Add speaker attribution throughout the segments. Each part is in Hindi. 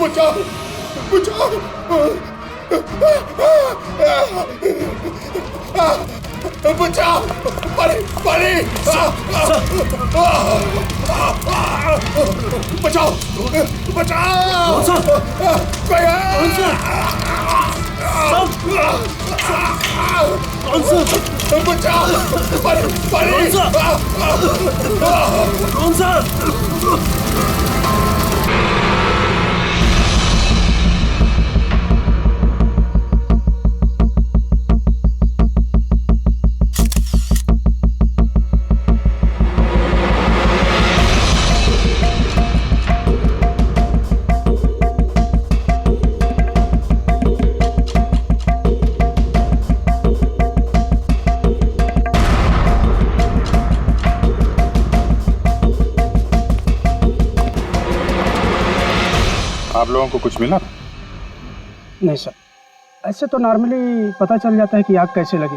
Speaker 1: बचाओ बचाओ। बचाओ पानी पानी। बचाओ बचाओ। बचाओ पानी पानी।
Speaker 2: कौन सा?
Speaker 3: आप लोगों को कुछ मिला?
Speaker 4: नहीं सर, ऐसे तो नॉर्मली पता चल जाता है कि आग कैसे लगी,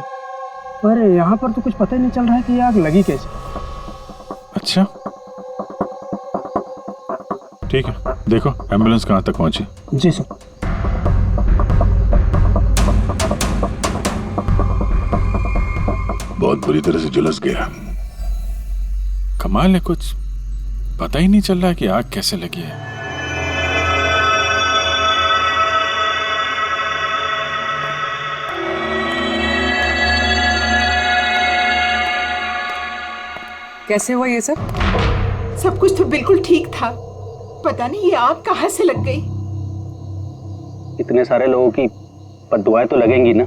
Speaker 4: पर यहाँ पर तो कुछ पता ही नहीं चल रहा है कि आग लगी कैसे।
Speaker 3: अच्छा ठीक है, देखो एम्बुलेंस कहाँ तक पहुंची।
Speaker 4: जी सर।
Speaker 1: बहुत बुरी तरह से झुलस गया।
Speaker 3: कमाल है, कुछ पता ही नहीं चल रहा है कि आग कैसे लगी है।
Speaker 5: कैसे हुआ ये सब?
Speaker 6: सब कुछ तो बिल्कुल ठीक था, पता नहीं ये आग कहाँ से लग गई।
Speaker 7: इतने सारे लोगों की बद्दुआएं तो लगेंगी ना।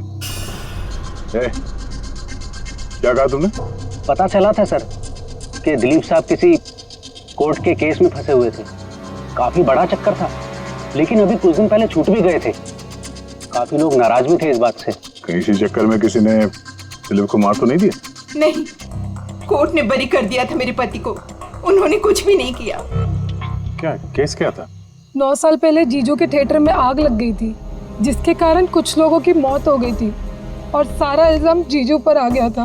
Speaker 3: क्या कहा तुमने?
Speaker 7: पता चला था सर कि दिलीप साहब किसी कोर्ट के केस में फंसे हुए थे। काफी बड़ा चक्कर था, लेकिन अभी कुछ दिन पहले छूट भी गए थे। काफी लोग नाराज भी थे इस बात से।
Speaker 3: कहीं इसी चक्कर में किसी ने दिलीप को मार तो नहीं दिया?
Speaker 6: नहीं, कोर्ट ने बरी कर दिया था मेरे पति को, उन्होंने कुछ भी नहीं किया।
Speaker 3: क्या केस क्या था?
Speaker 8: 9 साल पहले जीजू के थिएटर में आग लग गई थी, जिसके कारण कुछ लोगों की मौत हो गई थी और सारा इल्जाम जीजू पर आ गया था।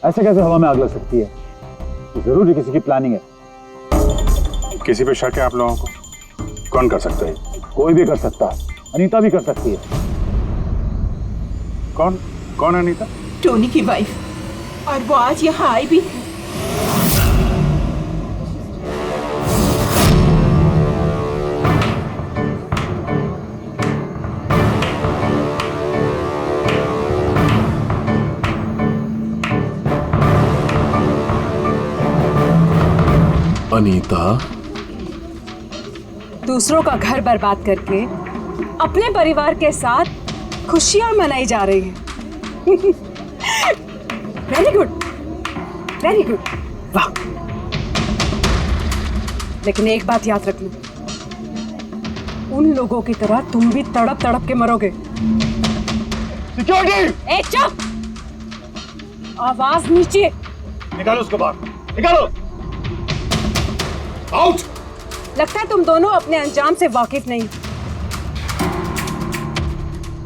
Speaker 9: ऐसे कैसे हवा में आग लग सकती है? जरूर किसी की प्लानिंग है।
Speaker 3: किसी पे शक है आप लोगों को? कौन कर सकता है?
Speaker 9: कोई भी कर सकता है, अनीता भी कर सकती है।
Speaker 3: कौन कौन अनीता?
Speaker 6: टोनी की वाइफ, और वो आज यहाँ आई भी थी।
Speaker 1: अनीता
Speaker 5: दूसरों का घर बर्बाद करके अपने परिवार के साथ खुशियां मनाई जा रही है। वेरी गुड, वेरी गुड, वाह। लेकिन एक बात याद रखना, उन लोगों की तरह तुम भी तड़प तड़प के मरोगे।
Speaker 1: सिक्योरिटी!
Speaker 5: ए चुप! आवाज नीचे।
Speaker 1: निकालो उसको बाहर, निकालो। आउट!
Speaker 5: लगता है तुम दोनों अपने अंजाम से वाकिफ नहीं।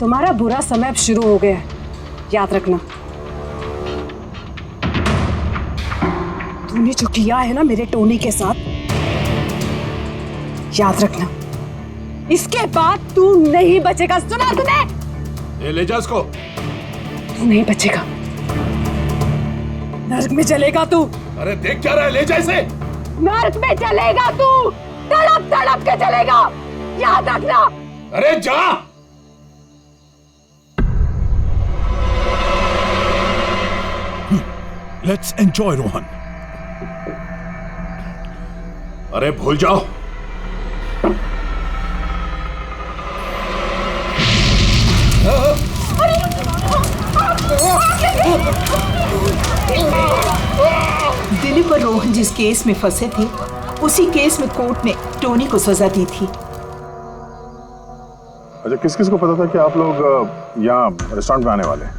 Speaker 5: तुम्हारा बुरा समय अब शुरू हो गया है, याद रखना। तूने जो किया है ना मेरे टोनी के साथ, याद रखना, इसके बाद तू नहीं बचेगा। सुना तूने?
Speaker 1: ले जा उसको।
Speaker 5: तू नहीं बचेगा, नर्क में चलेगा तू।
Speaker 1: अरे देख क्या रहा है, ले जा इसे।
Speaker 5: नर्क में चलेगा तू, तड़प तड़प के चलेगा, याद रखना।
Speaker 1: अरे जा।
Speaker 2: Let's enjoy Rohan.
Speaker 1: अरे भूल जाओ।
Speaker 6: दिलीप और रोहन जिस केस में फंसे थे, उसी केस में कोर्ट ने टोनी को सजा दी थी।
Speaker 3: अच्छा, किस किस को पता था कि आप लोग यहाँ रेस्टोरेंट में आने वाले हैं?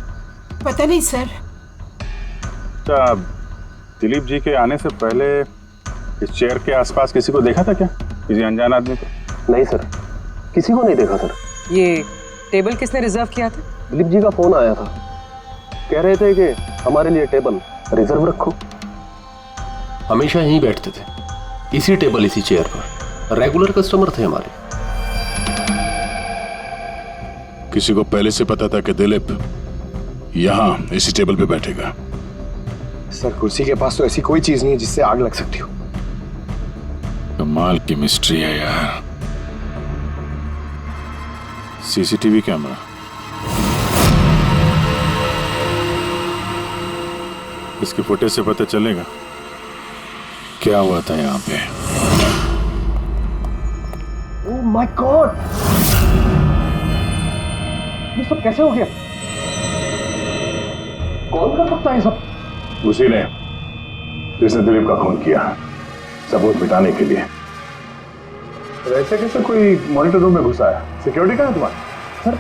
Speaker 6: पता नहीं सर।
Speaker 3: अच्छा, दिलीप जी के आने से पहले इस चेयर के आसपास किसी को देखा था क्या? किसी अनजान आदमी को?
Speaker 7: नहीं सर, किसी को नहीं देखा सर।
Speaker 5: ये टेबल किसने रिजर्व किया था?
Speaker 7: दिलीप जी का फोन आया था, कह रहे थे कि हमारे लिए टेबल रिजर्व रखो।
Speaker 10: हमेशा यहीं बैठते थे, इसी टेबल इसी चेयर पर। रेगुलर कस्टमर थे हमारे।
Speaker 2: किसी को पहले से पता था कि दिलीप यहाँ इसी टेबल पे बैठेगा?
Speaker 9: सर कुर्सी के पास तो ऐसी कोई चीज नहीं है जिससे आग लग सकती हो।
Speaker 2: कमाल की मिस्ट्री है यार। सीसीटीवी कैमरा इसके फुटेज से पता चलेगा क्या हुआ था यहाँ पे।
Speaker 9: ओह माय गॉड, ये सब कैसे हो गया? कौन कर सकता है ये सब?
Speaker 3: उसी ने जिसने दिलीप का खून किया, सबूत मिटाने के लिए। ऐसे कैसे कोई मॉनिटर रूम में घुसा है? सिक्योरिटी कहाँ है तुम्हारी?
Speaker 7: सर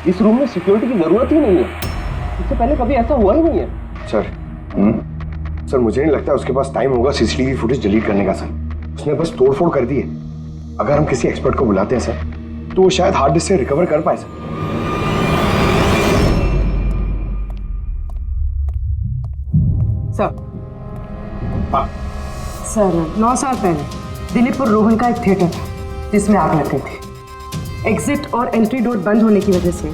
Speaker 7: इस रूम में सिक्योरिटी की जरूरत ही नहीं है, इससे पहले कभी ऐसा हुआ ही नहीं है।
Speaker 9: सर मुझे नहीं लगता उसके पास टाइम होगा सीसीटीवी फुटेज डिलीट करने का। सर उसने बस तोड़फोड़ कर दी है। अगर हम किसी एक्सपर्ट को बुलाते हैं सर तो वो शायद हार्ड डिस्क से रिकवर कर पाए।
Speaker 11: सर 9 साल पहले दिलीप और रोहन का एक थिएटर था जिसमें आग लग गई थी। एग्जिट और एंट्री डोर बंद होने की वजह से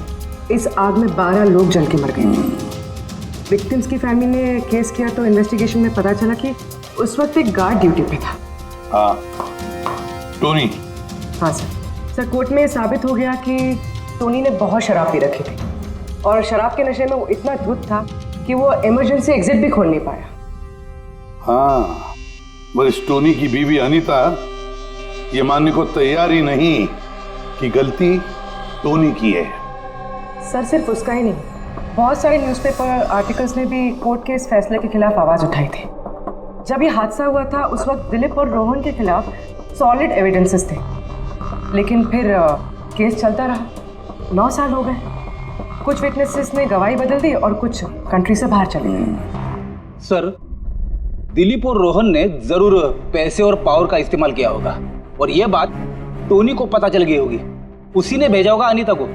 Speaker 11: इस आग में 12 लोग जल के मर गए। विक्टिम्स की फैमिली ने केस किया तो इन्वेस्टिगेशन में पता चला कि उस वक्त एक गार्ड ड्यूटी पे था।
Speaker 2: टोनी?
Speaker 11: हाँ सर कोर्ट में साबित हो गया कि टोनी ने बहुत शराब पी रखी थी और शराब के नशे में वो इतना धुत था कि वो इमरजेंसी एग्जिट भी खोल नहीं पाया।
Speaker 12: हाँ, बस टोनी की बीवी अनीता ये मानने को तैयार ही नहीं कि गलती टोनी की है।
Speaker 11: सर सिर्फ उसका ही नहीं, बहुत सारे न्यूज़पेपर आर्टिकल्स ने भी कोर्ट के इस फैसले के खिलाफ आवाज़ उठाई थी। जब ये हादसा हुआ था उस वक्त दिलीप और रोहन के खिलाफ सॉलिड एविडेंसेस थे, लेकिन फिर केस चलता रहा। 9 साल हो गए। कुछ विटनेसेस ने गवाही बदल दी और कुछ कंट्री से बाहर चले गए।
Speaker 7: सर दिलीप और रोहन ने जरूर पैसे और पावर का इस्तेमाल किया होगा और यह बात टोनी को पता चल गई होगी। उसी ने भेजा होगा अनीता को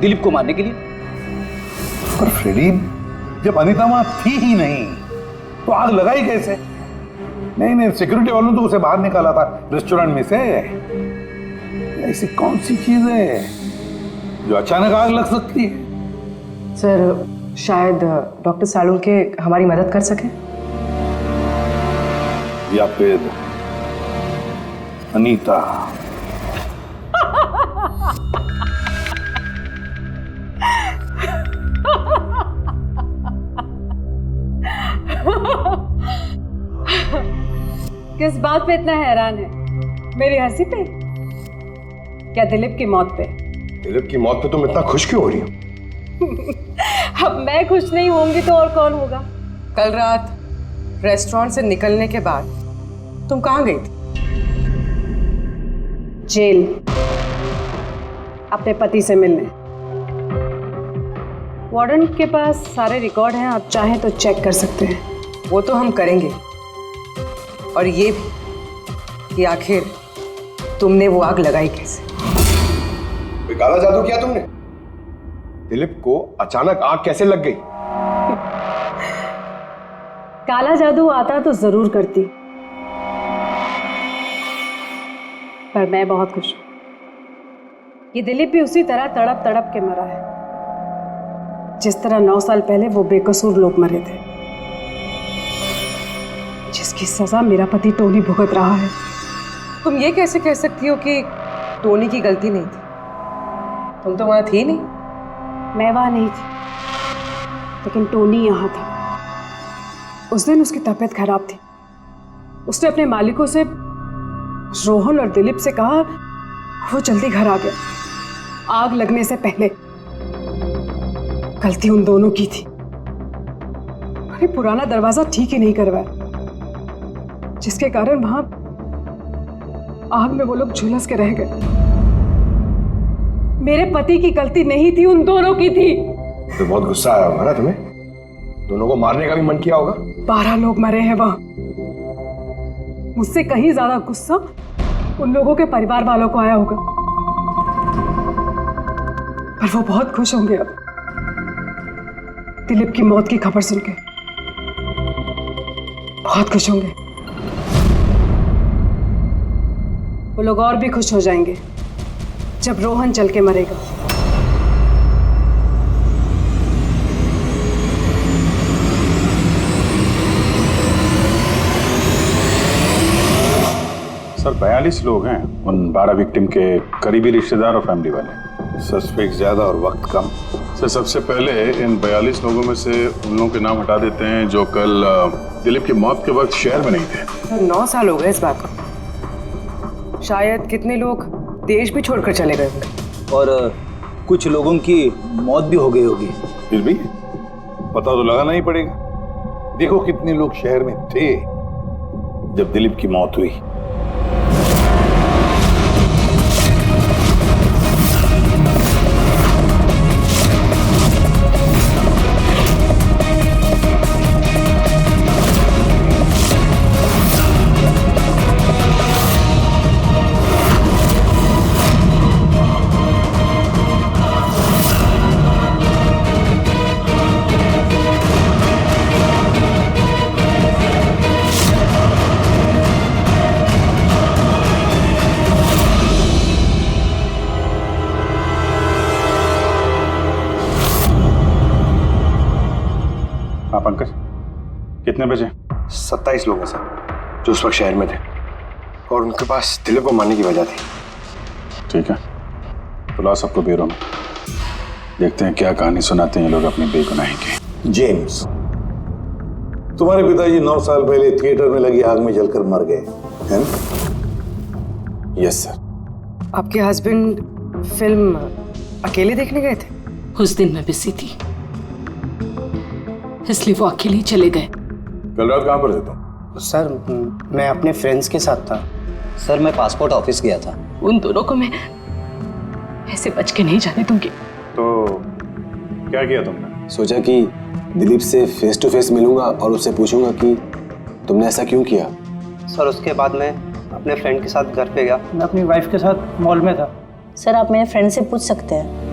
Speaker 7: दिलीप को मारने के लिए।
Speaker 12: पर फ्रेडी, जब अनीता वहां थी ही नहीं तो आग लगाई कैसे? नहीं, सिक्योरिटी वालों ने तो उसे बाहर निकाला था रेस्टोरेंट में से। ऐसी कौन सी चीज है जो अचानक आग लग सकती है?
Speaker 11: सर शायद डॉक्टर सालुंके हमारी मदद कर सके,
Speaker 12: या फिर अनीता।
Speaker 5: किस बात पे इतना हैरान है? मेरी हंसी पे? क्या दिलीप की मौत पे?
Speaker 9: दिलीप की मौत पे तुम इतना खुश क्यों हो रही हो?
Speaker 5: अब मैं खुश नहीं होंगी तो और कौन होगा?
Speaker 11: कल रात रेस्टोरेंट से निकलने के बाद तुम कहाँ गई थी?
Speaker 5: जेल, अपने पति से मिलने। वार्डन के पास सारे रिकॉर्ड हैं, आप चाहें तो चेक कर सकते हैं।
Speaker 11: वो तो हम करेंगे, और ये भी कि आखिर तुमने वो आग लगाई कैसे?
Speaker 9: काला जादू किया तुमने? दिलीप को अचानक आग कैसे लग गई?
Speaker 5: काला जादू आता तो जरूर करती, पर मैं बहुत खुश हूं। ये दिलीप भी उसी तरह तड़प तड़प के मरा है जिस तरह 9 साल पहले वो बेकसूर लोग मरे थे, जिसकी सजा मेरा पति टोनी भुगत रहा है।
Speaker 11: तुम ये कैसे कह सकती हो कि टोनी की गलती नहीं थी? तुम तो वहां थी नहीं।
Speaker 5: मैं वहां नहीं थी, लेकिन टोनी यहाँ था। उस दिन उसकी तबीयत खराब थी। उसने अपने मालिकों से, रोहन और दिलीप से कहा, वो जल्दी घर आ गया आग लगने से पहले। गलती उन दोनों की थी। अरे पुराना दरवाजा ठीक ही नहीं करवाया, जिसके कारण वहां आग में वो लोग झुलस के रह गए। मेरे पति की गलती नहीं थी, उन दोनों की थी।
Speaker 9: तो बहुत गुस्सा आया होगा ना तुम्हें? दोनों को मारने का भी मन किया होगा।
Speaker 5: 12 लोग मरे हैं वहां। मुझसे कहीं ज्यादा गुस्सा उन लोगों के परिवार वालों को आया होगा, पर वो बहुत खुश होंगे अब दिलीप की मौत की खबर सुनकर। बहुत खुश होंगे। वो लोग और भी खुश हो जाएंगे जब रोहन चल के मरेगा।
Speaker 2: सर 42 लोग हैं, उन 12 विक्टिम के करीबी रिश्तेदार और फैमिली वाले।
Speaker 12: सस्पेक्ट ज्यादा और वक्त कम।
Speaker 2: सर सबसे पहले इन 42 लोगों में से उन लोगों के नाम हटा देते हैं जो कल दिलीप की मौत के वक्त शहर में नहीं थे।
Speaker 11: सर 9 साल हो गए इस बात को। शायद कितने लोग देश भी छोड़कर चले गए होंगे
Speaker 10: और कुछ लोगों की मौत भी हो गई होगी।
Speaker 12: फिर भी पता तो लगाना ही पड़ेगा। देखो कितने लोग शहर में थे जब दिलीप की मौत हुई।
Speaker 2: पंकज कितने बजे?
Speaker 9: 27 लोग हैं सर जो उस वक्त शहर में थे और उनके पास दिलीप को मारने की वजह थी।
Speaker 2: ठीक है, तो ला सबको ब्यूरो में, देखते हैं क्या कहानी सुनाते हैं ये लोग अपनी बेगुनाही की।
Speaker 12: जेम्स, तुम्हारे पिताजी 9 साल पहले थिएटर में लगी आग में जलकर मर गए, है ना?
Speaker 9: Yes sir.
Speaker 11: आपके हस्बैंड फिल्म अकेले देखने गए थे?
Speaker 6: उस दिन मैं बिजी थी, इसलिए वो अकेले ही चले गए।
Speaker 2: कल रात कहाँ पर थे तुम?
Speaker 4: सर मैं अपने फ्रेंड्स के साथ था।
Speaker 10: सर मैं पासपोर्ट ऑफिस गया था।
Speaker 6: उन दोनों को मैं ऐसे बच के नहीं जाने दूंगी।
Speaker 2: तो क्या किया तुमने?
Speaker 9: सोचा कि दिलीप से फेस टू फेस मिलूंगा और उससे पूछूंगा कि तुमने ऐसा क्यों किया।
Speaker 7: सर उसके बाद मैं अपने फ्रेंड के साथ घर पे गया।
Speaker 4: मैं अपनी वाइफ के साथ मॉल में था।
Speaker 13: सर आप मेरे फ्रेंड से पूछ सकते हैं।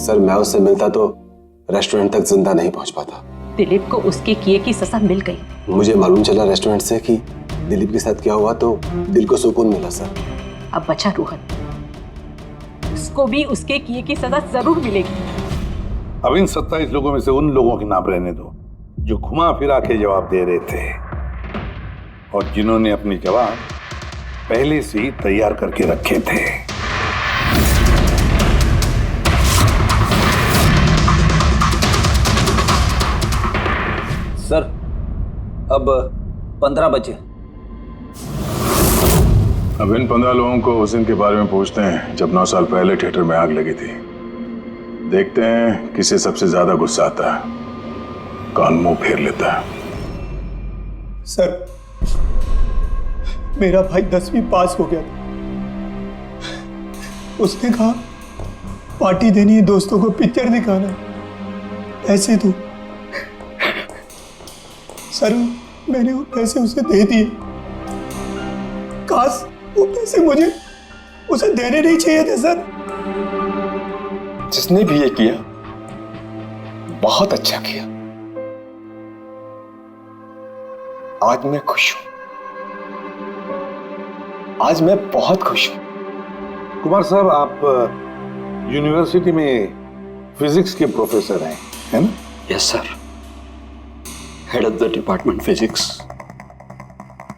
Speaker 9: सर मैं उससे मिलता तो रेस्टोरेंट तक जिंदा नहीं पहुंच पाता।
Speaker 6: दिलीप को उसके किए की सजा मिल गई।
Speaker 9: मुझे मालूम चला रेस्टोरेंट से कि दिलीप के साथ क्या हुआ तो दिल को सुकून मिला सर।
Speaker 6: अब बचा रोहन, उसको भी उसके किए की सजा जरूर मिलेगी।
Speaker 12: अब इन 27 लोगों में से उन लोगों के नाम रहने दो जो घुमा फिरा के जवाब दे रहे थे और जिन्होंने अपने जवाब पहले से ही तैयार करके रखे थे।
Speaker 10: सर अब 15 बजे।
Speaker 2: अब इन 15 लोगों को उस दिन के बारे में पूछते हैं जब 9 साल पहले थिएटर में आग लगी थी। देखते हैं किसे सबसे ज्यादा गुस्सा आता है, कौन मुंह फेर लेता है।
Speaker 4: सर मेरा भाई 10वीं पास हो गया। उसने कहा पार्टी देनी है, दोस्तों को पिक्चर दिखाना, पैसे दो। सर मैंने वो पैसे उसे दे दिए। काश वो पैसे मुझे उसे देने नहीं चाहिए थे सर।
Speaker 9: जिसने भी ये किया बहुत अच्छा किया। आज मैं खुश हूं, आज मैं बहुत खुश हूं।
Speaker 12: कुमार साहब आप यूनिवर्सिटी में फिजिक्स के प्रोफेसर हैं, है ना?
Speaker 14: Yes sir, head of the department physics.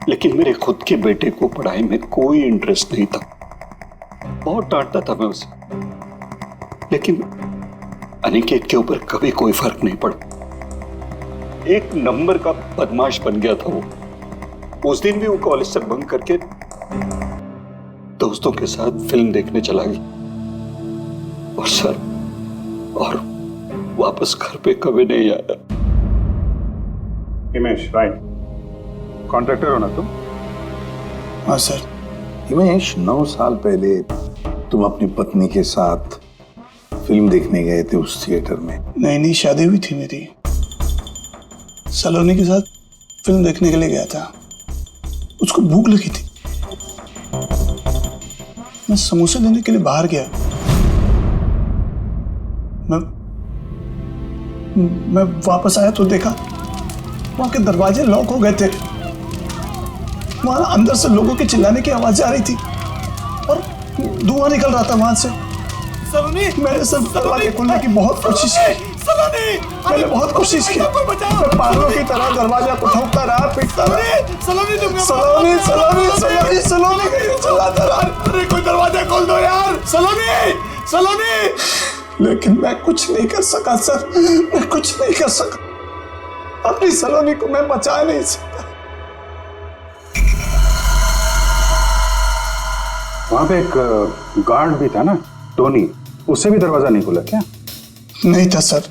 Speaker 14: लेकिन मेरे खुद के बेटे को पढ़ाई में कोई इंटरेस्ट नहीं था। बहुत डांटता था मैं उसे, लेकिन अनिकेत के ऊपर कभी कोई फर्क नहीं पड़ा। एक नंबर का बदमाश बन गया था वो। उस दिन भी वो कॉलेज से बंक करके दोस्तों के साथ फिल्म देखने चला गया और सर और वापस घर पे कभी नहीं आया।
Speaker 2: हिमेश, राइट, कॉन्ट्रैक्टर हो ना तुम?
Speaker 4: हाँ सर।
Speaker 12: हिमेश, 9 साल पहले तुम अपनी पत्नी के साथ फिल्म देखने गए थे उस थिएटर में।
Speaker 4: नई नई शादी हुई थी मेरी। सलोनी के साथ फिल्म देखने के लिए गया था। उसको भूख लगी थी, मैं समोसे लेने के लिए बाहर गया। मैं वापस आया तो देखा वहां के दरवाजे लॉक हो गए थे।
Speaker 15: वहां अंदर से लोगों के चिल्लाने की आवाजें आ रही थी और धुआं निकल रहा था वहां से।
Speaker 1: सलोनी,
Speaker 15: मैंने सब दरवाजे खोलने की बहुत कोशिश की।
Speaker 1: सलोनी,
Speaker 15: मैंने बहुत कोशिश की। मैं पागलों की तरह दरवाजा को ठोकता रहा, पीटता रहा।
Speaker 1: सलोनी,
Speaker 15: सलोनी, सलोनी, सलोनी, सलोनी कहीं चिल्लाता रहा।
Speaker 1: अरे कोई दरवाजा खोल दो यार। सलोनी, सलोनी।
Speaker 15: लेकिन मैं कुछ नहीं कर सका सर, मैं कुछ नहीं कर सका। अपनी सलोनी को मैं बचा नहीं सकता।
Speaker 12: वहां पे एक गार्ड भी था ना, टोनी, उससे भी दरवाजा नहीं खुला क्या?
Speaker 15: नहीं था सर।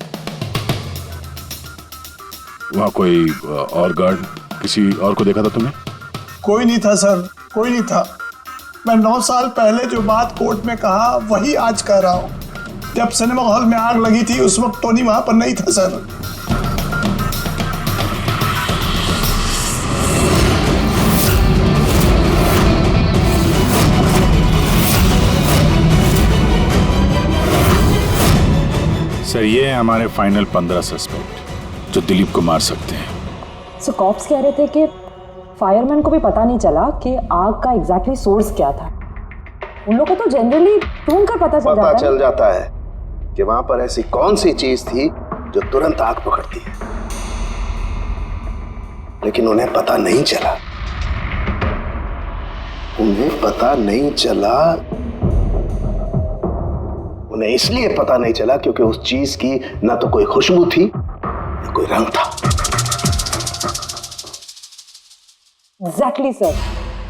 Speaker 2: वहां कोई और गार्ड, किसी और को देखा था तुमने?
Speaker 15: कोई नहीं था सर, कोई नहीं था। मैं 9 साल पहले जो बात कोर्ट में कहा वही आज कह रहा हूं। जब सिनेमा हॉल में आग लगी थी उस वक्त टोनी वहां पर नहीं था सर।
Speaker 2: सर ये है हमारे फाइनल 15 सस्पेक्ट जो दिलीप को मार सकते हैं।
Speaker 11: सो कॉप्स कह रहे थे कि फायरमैन को भी पता नहीं चला कि आग का एग्जैक्टली सोर्स क्या था। उन लोगों को तो जनरली ढूंढ कर पता चल
Speaker 9: जाता है कि वहां पर ऐसी कौन सी चीज थी जो तुरंत आग पकड़ती है, लेकिन उन्हें पता नहीं चला। उन्हें पता नहीं चला, उन्हें इसलिए पता नहीं चला क्योंकि उस चीज की ना तो कोई खुशबू थी ना कोई रंग था।
Speaker 11: Exactly sir.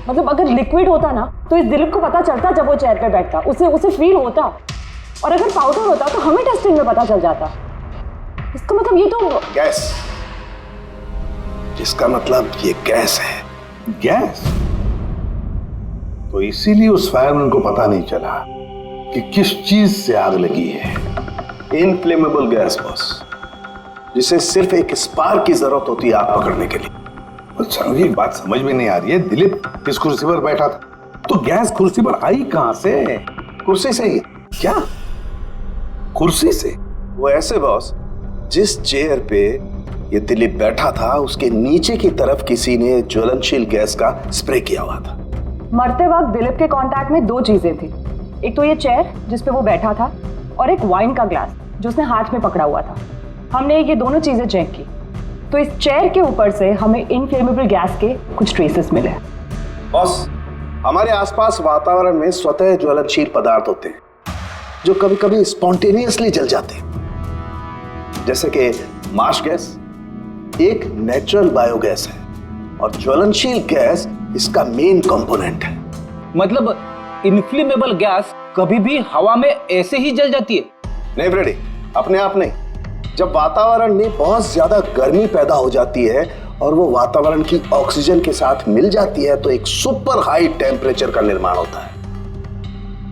Speaker 11: मतलब अगर लिक्विड होता ना तो इस दिलीप को पता चलता जब वो चेयर पे बैठता, उसे फील होता। और अगर पाउडर होता तो हमें टेस्टिंग में पता चल जाता। इसका मतलब ये तो
Speaker 9: गैस, जिसका मतलब ये गैस है।
Speaker 12: गैस? तो इसीलिए उस फायरमैन को पता नहीं चला कि किस चीज से आग लगी है।
Speaker 9: इनफ्लेमेबल गैस बॉस, जिसे सिर्फ एक स्पार्क की जरूरत होती है आग पकड़ने के लिए।
Speaker 12: अच्छा, ये बात समझ में नहीं आ रही है। दिलीप किस कुर्सी पर बैठा था, तो गैस कुर्सी पर आई कहां से?
Speaker 9: कुर्सी से ही।
Speaker 12: क्या? कुर्सी से?
Speaker 9: वो ऐसे बॉस, जिस चेयर पे ये दिलीप बैठा था उसके नीचे की तरफ किसी ने ज्वलनशील गैस का स्प्रे किया हुआ था।
Speaker 11: मरते वक्त दिलीप के कांटेक्ट में 2 चीजें थी। एक तो ये चेयर जिस पे वो बैठा था और एक वाइन का ग्लास जो उसने हाथ में पकड़ा हुआ था। हमने ये दोनों चीजें चेक की तो इस चेयर के ऊपर से हमें इनफ्लेमेबल गैस के कुछ ट्रेसेस मिले।
Speaker 9: बॉस, हमारे आसपास वातावरण में स्वतः ज्वलनशील पदार्थ होते हैं जो कभी कभी स्पॉन्टेनियसली जल जाते हैं, जैसे कि मार्श गैस एक नेचुरल बायोगैस है और ज्वलनशील गैस इसका मेन कंपोनेंट है।
Speaker 10: मतलब इनफ्लेमेबल गैस कभी भी हवा में ऐसे ही जल जाती है?
Speaker 9: नहीं फ्रेडी, अपने आप नहीं। जब वातावरण में बहुत ज्यादा गर्मी पैदा हो जाती है और वो वातावरण की ऑक्सीजन के साथ मिल जाती है तो एक सुपर हाई टेम्परेचर का निर्माण होता है,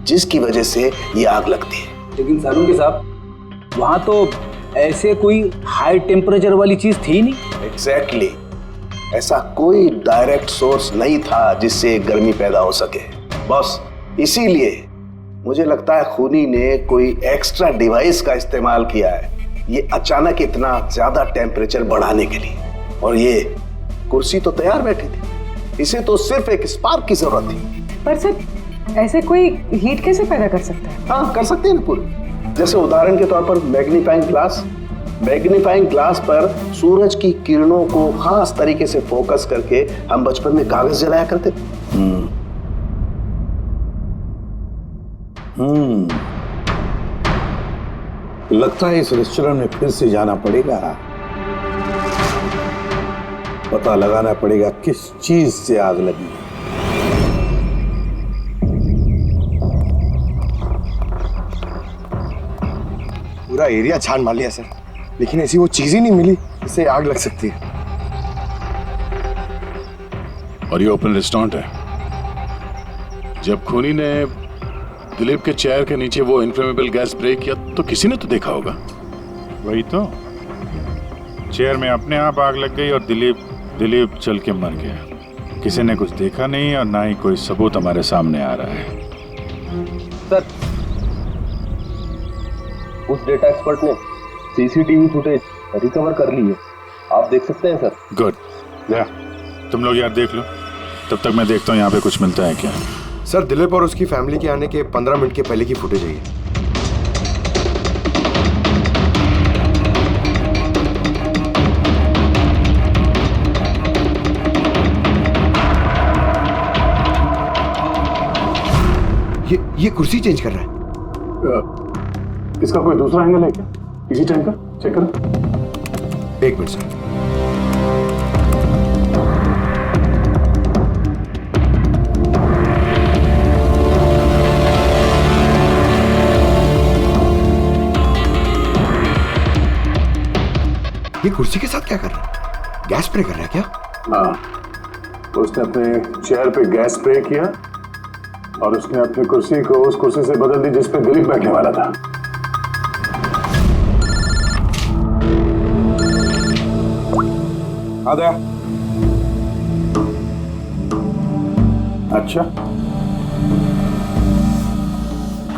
Speaker 9: जिसकी वजह से ये आग लगती है।
Speaker 10: लेकिन सालुंके साहब, वहां तो ऐसे कोई हाई टेम्परेचर वाली चीज थी नहीं।
Speaker 9: एग्जैक्टली, ऐसा कोई डायरेक्ट सोर्स नहीं था जिससे गर्मी पैदा हो सके बॉस। इसीलिए मुझे लगता है खूनी ने कोई एक्स्ट्रा डिवाइस का इस्तेमाल किया है ये अचानक इतना ज्यादा टेम्परेचर बढ़ाने के लिए। और ये कुर्सी तो तैयार बैठी थी, इसे तो सिर्फ एक स्पार्क की जरूरत थी।
Speaker 11: पर सर ऐसे कोई हीट कैसे पैदा कर सकता है?
Speaker 9: हाँ, कर सकते हैं ना पूरी। जैसे उदाहरण के तौर पर मैग्नीफाइंग ग्लास पर सूरज की किरणों को खास तरीके से फोकस करके हम बचपन में कागज जलाया करते थे।
Speaker 12: लगता है इस रेस्टोरेंट में फिर से जाना पड़ेगा। पता लगाना पड़ेगा किस चीज से आग लगी।
Speaker 9: पूरा एरिया छान मार लिया सर, लेकिन ऐसी वो चीज ही नहीं मिली जिससे आग लग सकती है।
Speaker 2: और ये ओपन रेस्टोरेंट है। जब खूनी ने दिलीप के चेयर के नीचे वो इनफ्लेमेबल गैस स्प्रे किया तो किसी ने तो देखा होगा।
Speaker 16: वही तो, चेयर में अपने आप आग लग गई और दिलीप चल के मर गया। किसी ने कुछ देखा नहीं और ना ही कोई सबूत हमारे सामने आ रहा है।
Speaker 17: सर, उस डेटा एक्सपर्ट ने सीसीटीवी फुटेज रिकवर कर ली है, आप देख सकते हैं सर।
Speaker 16: गुड, या तुम लोग यार देख लो। तब तक मैं देखता हूँ यहाँ पे कुछ मिलता है क्या।
Speaker 18: सर, दिलीप और उसकी फैमिली के आने के 15 मिनट के पहले की फुटेज है ये कुर्सी चेंज कर रहा है।
Speaker 3: इसका कोई दूसरा एंगल है क्या? इसी टाइम का चेक करो।
Speaker 18: एक मिनट सर। ये कुर्सी के साथ क्या कर रहा है? गैस स्प्रे कर रहा है क्या?
Speaker 3: हाँ, तो उसने अपने चेयर पे गैस स्प्रे किया और उसने अपनी कुर्सी को उस कुर्सी से बदल दी जिस पे दिलीप बैठने वाला था। आ गया। अच्छा,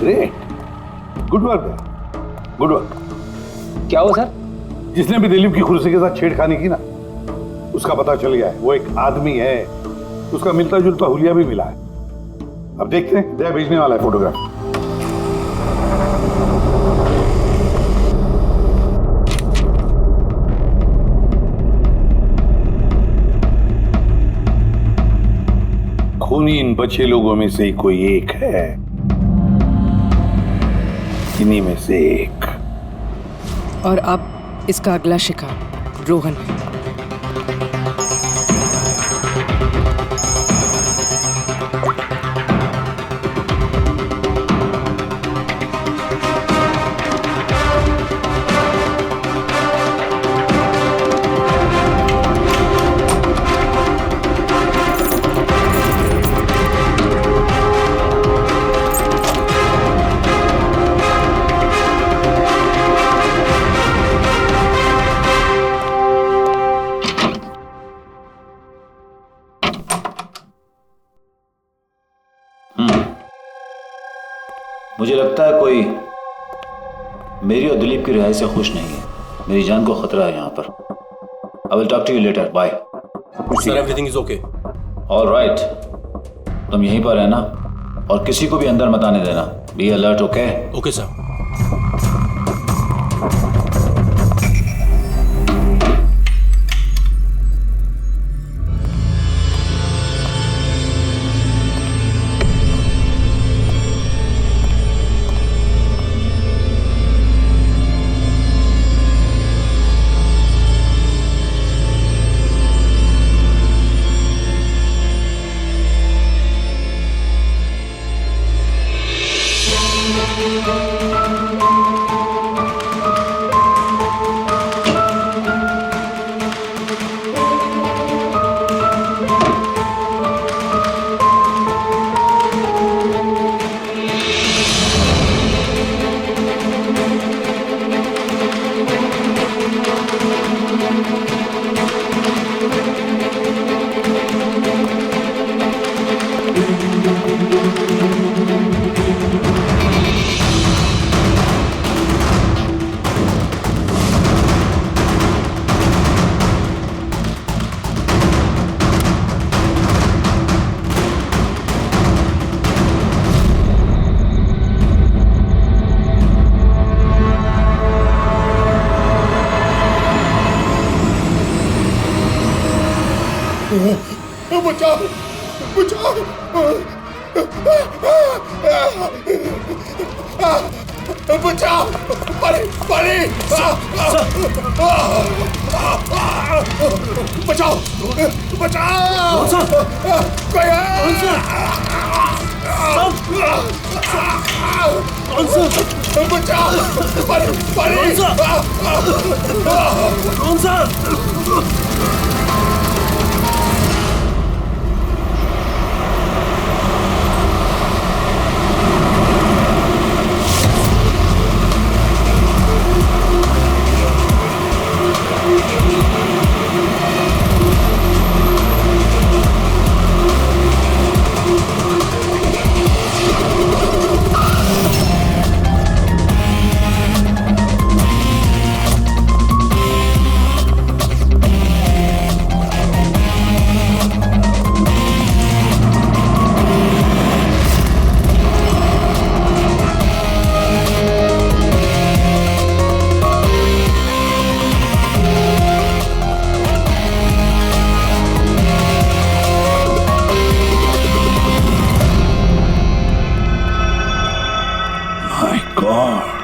Speaker 3: great, good work, good work.
Speaker 10: क्या हुआ सर?
Speaker 12: जिसने भी दिलीप की कुर्सी के साथ छेड़खानी की ना, उसका पता चल गया है। वो एक आदमी है, उसका मिलता जुलता हुलिया भी मिला है। अब देखते हैं, दया भेजने वाला है फोटोग्राफ। खूनी इन बचे लोगों में से कोई एक है, इन्हीं में से एक।
Speaker 11: और अब इसका अगला शिकार रोहन है।
Speaker 19: मुझे लगता है कोई मेरी और दिलीप की रिहाई से खुश नहीं है। मेरी जान को खतरा है यहाँ पर। I will talk to you later, bye.
Speaker 17: Sir, everything is okay.
Speaker 19: Alright, तुम यहीं पर रहना और किसी को भी अंदर मत आने देना। Be alert, okay?
Speaker 17: Okay sir.
Speaker 1: बचाओ, बचाओ, बचाओ, पानी, पानी, बचाओ, बचाओ, कोई है? बचाओ, पानी, पानी, कौन सा?
Speaker 12: गॉड।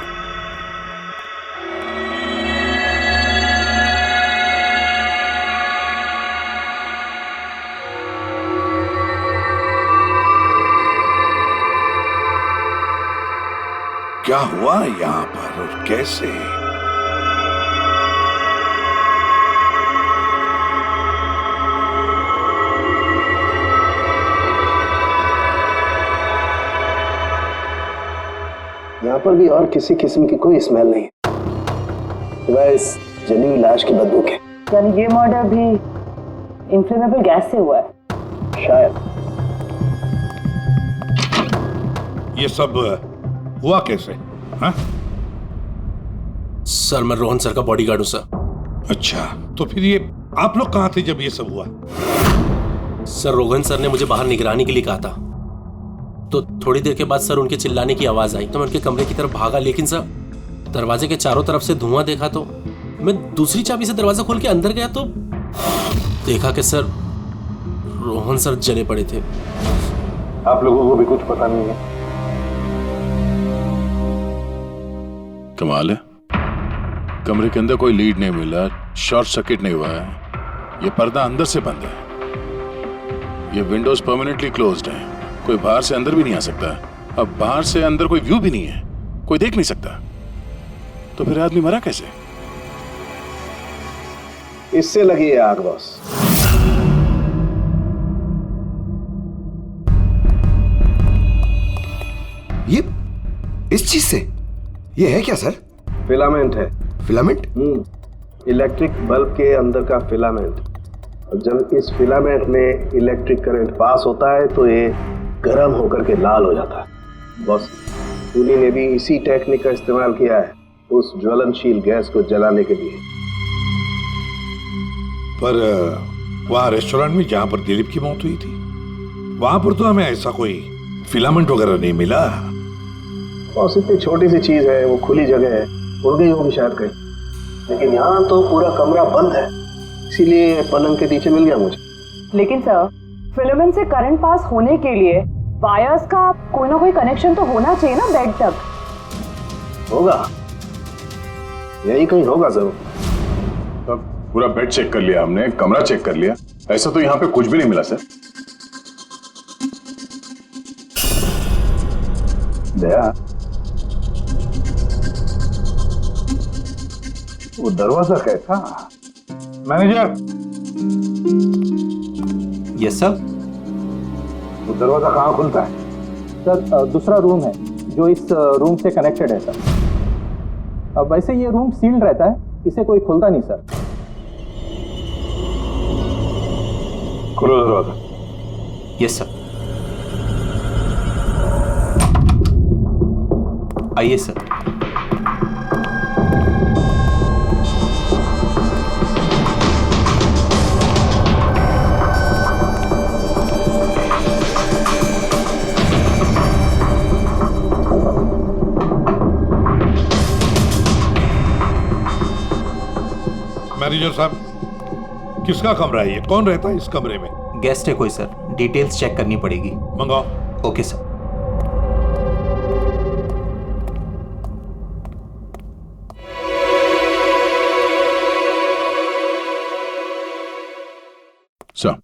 Speaker 12: क्या हुआ यहां पर और कैसे?
Speaker 9: यहाँ पर भी और किसी किस्म की कोई स्मेल नहीं, सिवाय इस जली हुई लाश की बदबू के।
Speaker 11: यानी ये मर्डर भी इन्फ्लेमेबल गैस से हुआ है?
Speaker 9: शायद।
Speaker 12: ये सब हुआ कैसे? हाँ?
Speaker 20: सर मैं रोहन सर का बॉडीगार्ड हूं सर।
Speaker 12: अच्छा, तो फिर ये आप लोग कहां थे जब ये सब हुआ?
Speaker 20: सर रोहन सर ने मुझे बाहर निगरानी के लिए कहा था, तो थोड़ी देर के बाद सर उनके चिल्लाने की आवाज आई तो मैं उनके कमरे की तरफ भागा, लेकिन सर दरवाजे के चारों तरफ से धुआं देखा तो मैं दूसरी चाबी से दरवाजा खोल के अंदर गया तो देखा कि सर रोहन सर जले पड़े थे।
Speaker 12: आप लोगों को भी कुछ पता नहीं है?
Speaker 2: कमाल है, कमरे के अंदर कोई लीड नहीं मिला, शॉर्ट सर्किट नहीं हुआ है, ये पर्दा अंदर से बंद है, ये विंडोज परमानेंटली क्लोज्ड है, कोई बाहर से अंदर भी नहीं आ सकता। अब बाहर से अंदर कोई व्यू भी नहीं है, कोई देख नहीं सकता, तो फिर आदमी मरा कैसे?
Speaker 9: इससे लगी है आग बॉस।
Speaker 18: ये इस चीज से ये है क्या सर?
Speaker 9: फिलामेंट है।
Speaker 18: फिलामेंट?
Speaker 9: इलेक्ट्रिक बल्ब के अंदर का फिलामेंट। और जब इस फिलामेंट में इलेक्ट्रिक करंट पास होता है तो ये गर्म होकर के लाल हो जाता है। बॉस, खूनी ने भी इसी टेक्निक का इस्तेमाल किया है उस ज्वलनशील गैस को जलाने के लिए।
Speaker 12: पर वहां रेस्टोरेंट में जहां पर दिलीप की मौत हुई थी, वहां पर तो हमें ऐसा कोई फिलामेंट वगैरह नहीं मिला।
Speaker 9: बॉस, इतनी छोटी सी चीज है, वो खुली जगह है, उड़ गई होगी शायद कहीं, लेकिन यहाँ तो पूरा कमरा बंद है, इसीलिए पलंग के नीचे मिल गया मुझे।
Speaker 11: लेकिन सर, फिलामेंट से करंट पास होने के लिए वायर्स का कोई ना कोई कनेक्शन तो होना चाहिए ना बेड तक।
Speaker 9: होगा, यही कहीं होगा जरूर।
Speaker 2: अब पूरा बेड चेक कर लिया हमने, कमरा चेक कर लिया, ऐसा तो यहाँ पे कुछ भी नहीं मिला सर।
Speaker 12: दया, वो दरवाजा कैसा? मैनेजर।
Speaker 7: Yes sir.
Speaker 12: वो दरवाजा कहाँ खुलता है?
Speaker 7: सर दूसरा रूम है जो इस रूम से कनेक्टेड है सर। अब वैसे ये रूम सील्ड रहता है, इसे कोई खुलता नहीं सर।
Speaker 12: खोलो दरवाजा।
Speaker 7: Yes sir. आइए सर।
Speaker 12: मैनेजर साहब, किसका कमरा है ये? कौन रहता है इस कमरे में?
Speaker 7: गेस्ट है कोई सर, डिटेल्स चेक करनी पड़ेगी।
Speaker 12: मंगाओ।
Speaker 7: Okay sir.
Speaker 2: सर,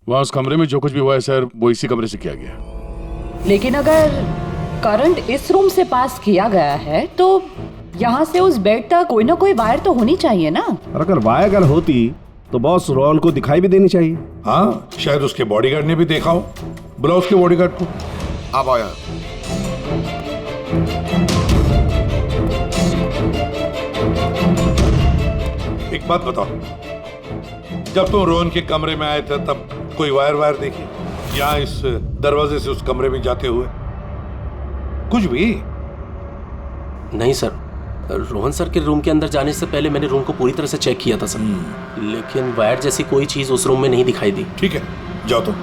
Speaker 2: वहां उस कमरे में जो कुछ भी हुआ है सर, वो इसी कमरे से किया गया।
Speaker 11: लेकिन अगर करंट इस रूम से पास किया गया है तो यहाँ से उस बेड तक कोई ना कोई वायर तो होनी चाहिए ना।
Speaker 9: और अगर वायर अगर होती तो बॉस रोहन को दिखाई भी देनी चाहिए।
Speaker 12: हाँ, शायद उसके बॉडीगार्ड ने भी देखा हो। बुलाओ उसके बॉडीगार्ड को।
Speaker 18: आप आओ यार।
Speaker 12: एक बात बताओ, जब तुम रोहन के कमरे में आए थे तब कोई वायर देखी यहाँ इस दरवाजे से उस कमरे में जाते हुए? कुछ भी
Speaker 20: नहीं सर, रोहन सर के रूम के अंदर जाने से पहले मैंने रूम को पूरी तरह से चेक किया था सर, लेकिन वायर जैसी कोई चीज उस रूम में नहीं दिखाई दी।
Speaker 12: ठीक है, जाओ तुम।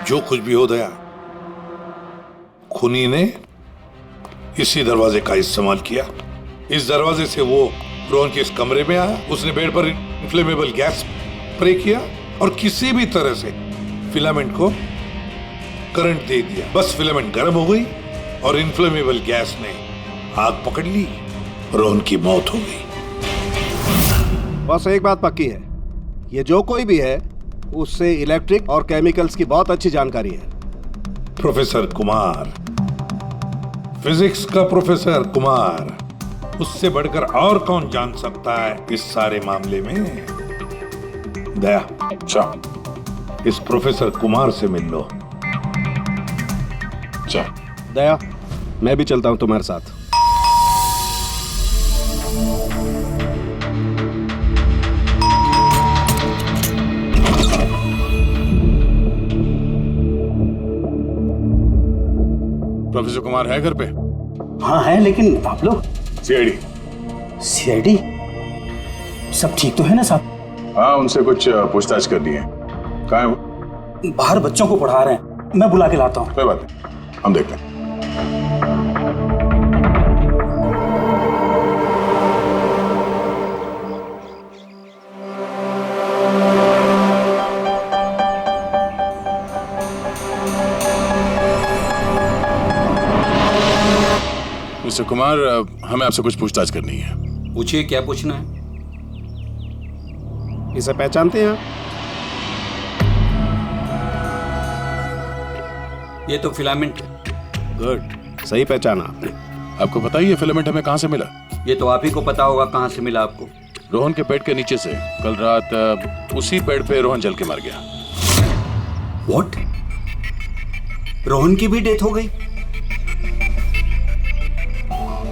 Speaker 12: जो कुछ भी हो दया, खूनी ने इसी दरवाजे का इस्तेमाल किया। इस दरवाजे से वो रोहन के इस कमरे में आया, उसने बेड पर इन्फ्लेमेबल गैस स्प्रे किया और किसी भी तरह से फिलामेंट को करंट दे दिया। बस फिलामेंट गर्म हो गई और इन्फ्लेमेबल गैस ने आग पकड़ ली और उनकी मौत हो गई।
Speaker 9: बस एक बात पक्की है, ये जो कोई भी है उससे इलेक्ट्रिक और केमिकल्स की बहुत अच्छी जानकारी है।
Speaker 12: प्रोफेसर कुमार, फिजिक्स का प्रोफेसर कुमार, उससे बढ़कर और कौन जान सकता है इस सारे मामले में। दया, अच्छा इस प्रोफेसर कुमार से मिल लो।
Speaker 9: अच्छा दया, मैं भी चलता हूं तुम्हारे साथ।
Speaker 2: प्रोफेसर कुमार है घर पे?
Speaker 7: हाँ है, लेकिन आप लोग?
Speaker 2: सीआईडी।
Speaker 7: सीआईडी? सब ठीक तो है ना साहब?
Speaker 2: हाँ, उनसे कुछ पूछताछ करनी है। कहाँ है वो?
Speaker 7: बाहर बच्चों को पढ़ा रहे हैं, मैं बुला के लाता हूँ।
Speaker 2: कोई बात नहीं, हम देखते हैं। मिस्टर कुमार, हमें आपसे कुछ पूछताछ करनी है।
Speaker 10: पूछिए, क्या पूछना है?
Speaker 9: इसे पहचानते हैं?
Speaker 10: ये तो फिलामेंट है।
Speaker 9: गुड, सही पहचाना आपने।
Speaker 2: आपको पता ही है फिलामेंट हमें कहाँ से मिला?
Speaker 10: ये तो आप ही को पता होगा कहाँ से मिला आपको।
Speaker 2: रोहन के पेट के नीचे से। कल रात उसी पेड़ पे रोहन जल के मर गया।
Speaker 10: व्हाट? रोहन की भी डेथ हो गई?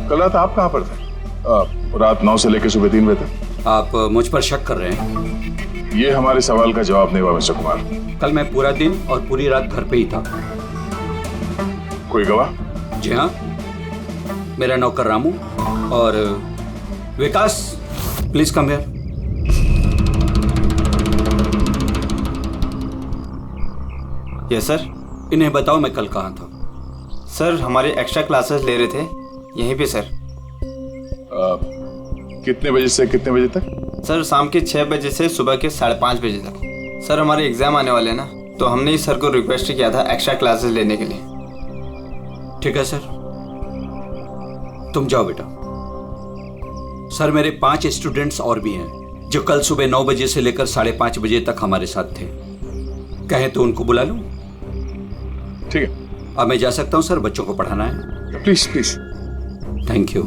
Speaker 2: कल रात आप कहाँ पर थे? रात 9 से लेकर सुबह 3 बजे तक।
Speaker 10: आप मुझ पर शक कर रहे हैं?
Speaker 2: ये हमारे सवाल का जवाब नहीं हुआ मिस्टर कुमार।
Speaker 10: कल मैं पूरा दिन और पूरी रात घर पे ही था।
Speaker 2: कोई गवाह?
Speaker 10: जी हाँ, मेरा नौकर रामू और Vikas. Please come here.
Speaker 21: Yes sir.
Speaker 10: इन्हें बताओ मैं कल कहाँ था।
Speaker 21: सर हमारे एक्स्ट्रा क्लासेस ले रहे थे यहीं पे सर।
Speaker 2: कितने बजे से कितने बजे तक?
Speaker 21: सर शाम के 6 बजे से सुबह के 5:30 बजे तक। सर हमारे एग्जाम आने वाले हैं ना, तो हमने इस सर को रिक्वेस्ट किया था एक्स्ट्रा क्लासेस लेने के लिए।
Speaker 10: ठीक है सर, तुम जाओ बेटा। सर मेरे 5 स्टूडेंट्स और भी हैं जो कल सुबह 9 बजे से लेकर 5:30 बजे तक हमारे साथ थे। कहें तो उनको बुला लूं?
Speaker 2: ठीक है।
Speaker 10: अब मैं जा सकता हूं सर, बच्चों को पढ़ाना है।
Speaker 2: Please please.
Speaker 10: Thank you.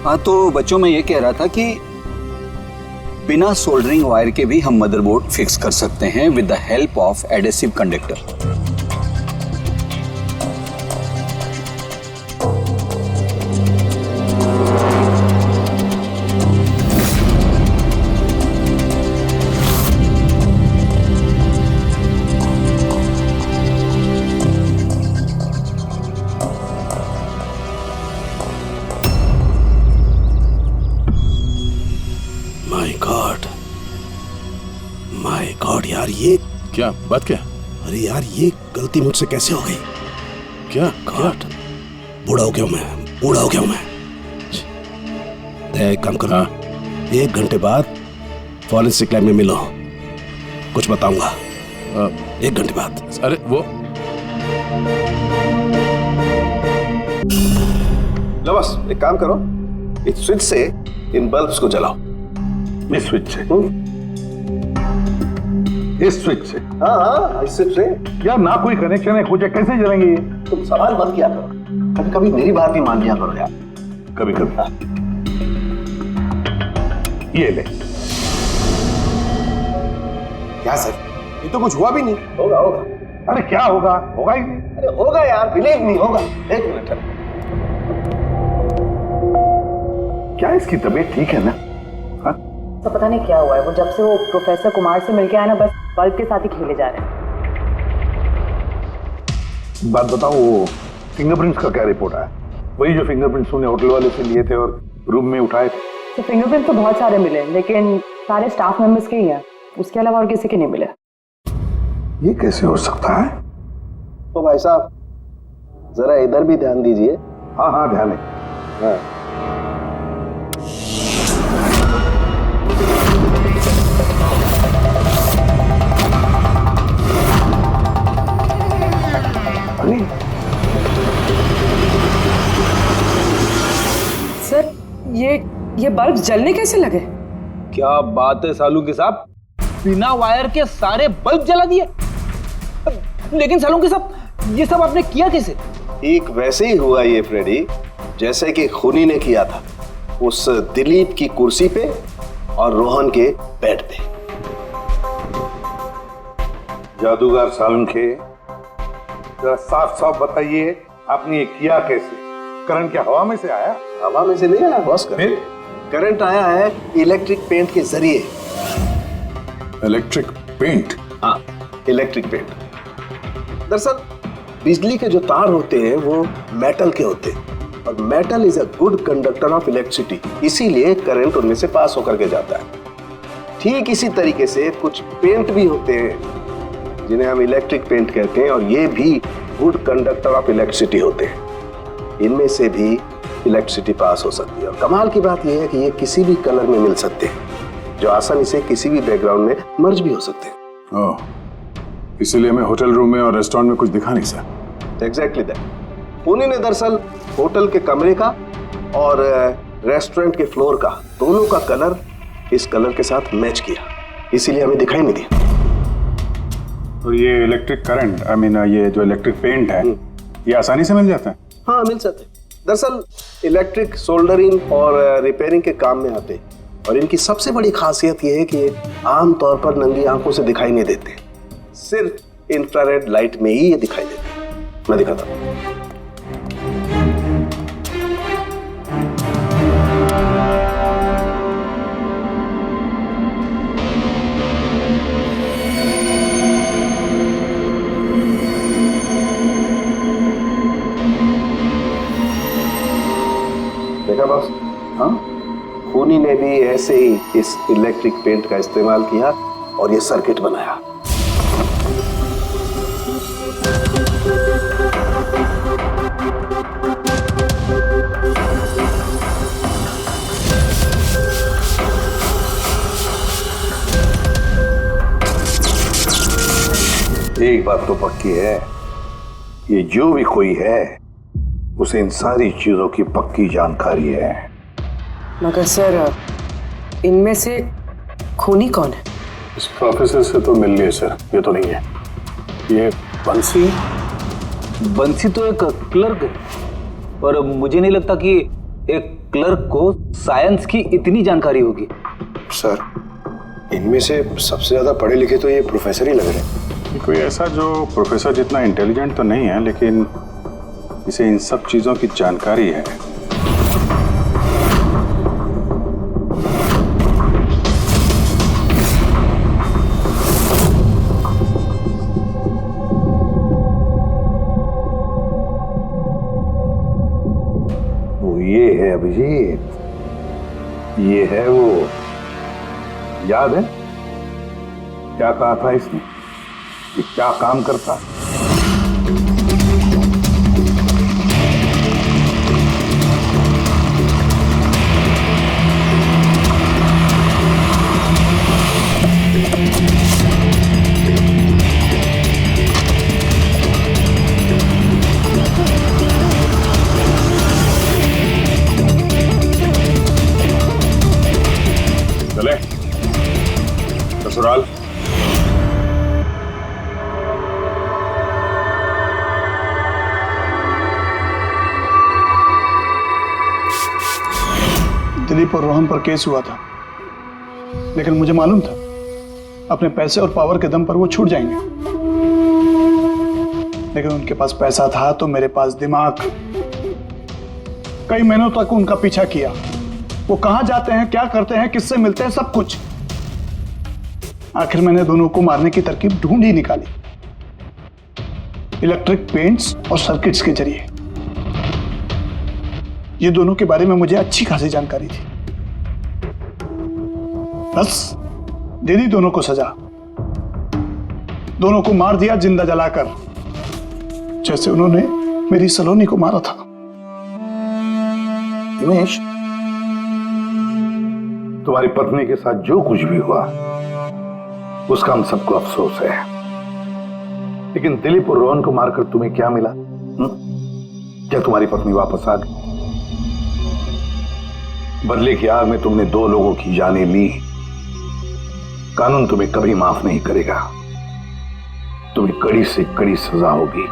Speaker 10: हाँ तो बच्चों में ये कह रहा था कि बिना सोल्डरिंग वायर के भी हम मदरबोर्ड फिक्स कर सकते हैं with the help of adhesive conductor.
Speaker 9: My God यार, ये
Speaker 2: क्या बात? क्या?
Speaker 9: अरे यार, ये गलती मुझसे कैसे हो गई?
Speaker 2: क्या?
Speaker 9: गॉड, बूढ़ा हो गया मैं, बूढ़ा हो गया मैं। एक काम करो, 1 घंटे बाद फॉरेंसिक लैब में मिलो, कुछ बताऊंगा। 1 घंटे बाद।
Speaker 2: अरे वो
Speaker 9: लो, बस एक काम करो, इस स्विच से इन बल्ब्स को जलाओ।
Speaker 12: इस स्विच से? इस स्विच से?
Speaker 9: हाँ, इस स्विच से।
Speaker 12: क्या ना कोई कनेक्शन है, कुछ है, कैसे जलेंगे ये?
Speaker 9: तुम सवाल मत किया करो, कभी कभी मेरी बात भी मान लिया करो यार।
Speaker 12: कभी कभी। ये ले।
Speaker 9: क्या सर, ये तो कुछ हुआ भी नहीं। होगा होगा।
Speaker 12: अरे क्या होगा? होगा ही नहीं।
Speaker 9: अरे होगा यार, बिलीव नहीं होगा। 1 मिनट।
Speaker 12: क्या इसकी तबीयत ठीक है ना? हाँ?
Speaker 11: तो पता नहीं क्या हुआ है, वो जब से वो प्रोफेसर कुमार से मिलके आया ना, बस बल्ब के साथ ही खेले जा रहे हैं।
Speaker 12: बात बताओ, वो फिंगरप्रिंट्स का क्या रिपोर्ट आया? वही जो फिंगरप्रिंट्स उन्हें होटल वाले से लिए थे और रूम में उठाए थे।
Speaker 11: तो फिंगरप्रिंट तो बहुत सारे मिले, लेकिन सारे स्टाफ मेंबर्स के ही हैं, उसके अलावा और किसी के नहीं मिले।
Speaker 12: ये कैसे हो सकता है?
Speaker 9: तो भाई साहब जरा इधर भी ध्यान दीजिए।
Speaker 12: हाँ हाँ, ध्यान है।
Speaker 9: हाँ।
Speaker 11: बल्ब जलने कैसे लगे?
Speaker 7: क्या बात है सालुंके साहब, बिना वायर के सारे बल्ब जला दिए। लेकिन सालुंके साहब, ये सब आपने किया कैसे?
Speaker 9: ठीक वैसे ही हुआ ये फ्रेडी, जैसे कि खूनी ने किया था उस दिलीप की कुर्सी पे और रोहन के बेड पे।
Speaker 12: जादूगर सालुंखे, जरा साफ साफ बताइए, आपने ये किया कैसे? करंट क्या हवा में से आया?
Speaker 9: हवा में से नहीं आया बॉस, करंट आया है इलेक्ट्रिक पेंट के जरिए।
Speaker 2: Electric paint?
Speaker 9: हाँ, इलेक्ट्रिक पेंट। दरअसल बिजली के जो तार होते हैं वो मेटल के होते हैं और metal is a good conductor of electricity, इसीलिए करंट उनमें से पास होकर के जाता है। ठीक इसी तरीके से कुछ पेंट भी होते हैं जिन्हें हम इलेक्ट्रिक पेंट कहते हैं और ये भी गुड कंडक्टर ऑफ इलेक्ट्रिसिटी होते हैं। इनमें से भी इलेक्ट्रिसिटी पास हो सकती है और कमाल की बात यह है कि ये किसी भी कलर में मिल सकते हैं, जो आसानी से किसी भी बैकग्राउंड में मर्ज भी हो सकते हैं।
Speaker 2: ओह, इसीलिए मैं होटल रूम में और रेस्टोरेंट में कुछ दिखा नहीं सका।
Speaker 9: Exactly that. पुणे ने दरअसल होटल के कमरे का और रेस्टोरेंट के फ्लोर का दोनों का कलर इस कलर के साथ मैच किया, इसीलिए हमें दिखाई नहीं दिया।
Speaker 12: तो ये इलेक्ट्रिक करंट, आई मीन ये जो इलेक्ट्रिक पेंट है, ये आसानी से मिल जाता है?
Speaker 9: हाँ, मिल सकते हैं। दरअसल इलेक्ट्रिक सोल्डरिंग और रिपेयरिंग के काम में आते हैं और इनकी सबसे बड़ी खासियत यह है कि ये आमतौर पर नंगी आंखों से दिखाई नहीं देते, सिर्फ इंफ्रारेड लाइट में ही ये दिखाई देते हैं। मैं दिखाता हूँ। देखा बॉस? हाँ, खूनी ने भी ऐसे ही इस इलेक्ट्रिक पेंट का इस्तेमाल किया और ये सर्किट बनाया।
Speaker 12: एक बात तो पक्की है, ये जो भी कोई है उसे इन सारी चीजों की पक्की जानकारी है।
Speaker 11: मगर सर, इनमें से खूनी कौन है?
Speaker 2: इस प्रोफेसर से तो मिल लिए सर, ये तो नहीं है। ये बंसी?
Speaker 7: बंसी तो एक क्लर्क है, और मुझे नहीं लगता कि एक क्लर्क को साइंस की इतनी जानकारी होगी।
Speaker 18: सर, इनमें से सबसे ज्यादा पढ़े लिखे तो ये प्रोफेसर ही लग रहे हैं।
Speaker 2: कोई ऐसा जो प्रोफेसर जितना इंटेलिजेंट तो नहीं है, लेकिन इसे इन सब चीजों की जानकारी है।
Speaker 12: वो ये है अभिजीत, ये है वो। याद है क्या कहा था इसने, कि क्या काम करता?
Speaker 2: चले ससुराल।
Speaker 15: दिलीप और रोहन पर केस हुआ था, लेकिन मुझे मालूम था अपने पैसे और पावर के दम पर वो छूट जाएंगे। लेकिन उनके पास पैसा था तो मेरे पास दिमाग। कई महीनों तक उनका पीछा किया, वो कहां जाते हैं, क्या करते हैं, किससे मिलते हैं, सब कुछ। आखिर मैंने दोनों को मारने की तरकीब ढूंढ ही निकाली, इलेक्ट्रिक पेंट्स और सर्किट्स के जरिए। ये दोनों के बारे में मुझे अच्छी खासी जानकारी थी। बस दे दी दोनों को सजा, दोनों को मार दिया जिंदा जलाकर, जैसे उन्होंने मेरी सलोनी को मारा था।
Speaker 12: हिमेश, तुम्हारी पत्नी के साथ जो कुछ भी हुआ उसका हम सबको अफसोस है, लेकिन दिलीप और रोहन को मारकर तुम्हें क्या मिला? क्या तुम्हारी पत्नी वापस आ गई? बदले की आग में तुमने 2 लोगों की जानें ली। कानून तुम्हें कभी माफ नहीं करेगा, तुम्हें कड़ी से कड़ी सजा होगी।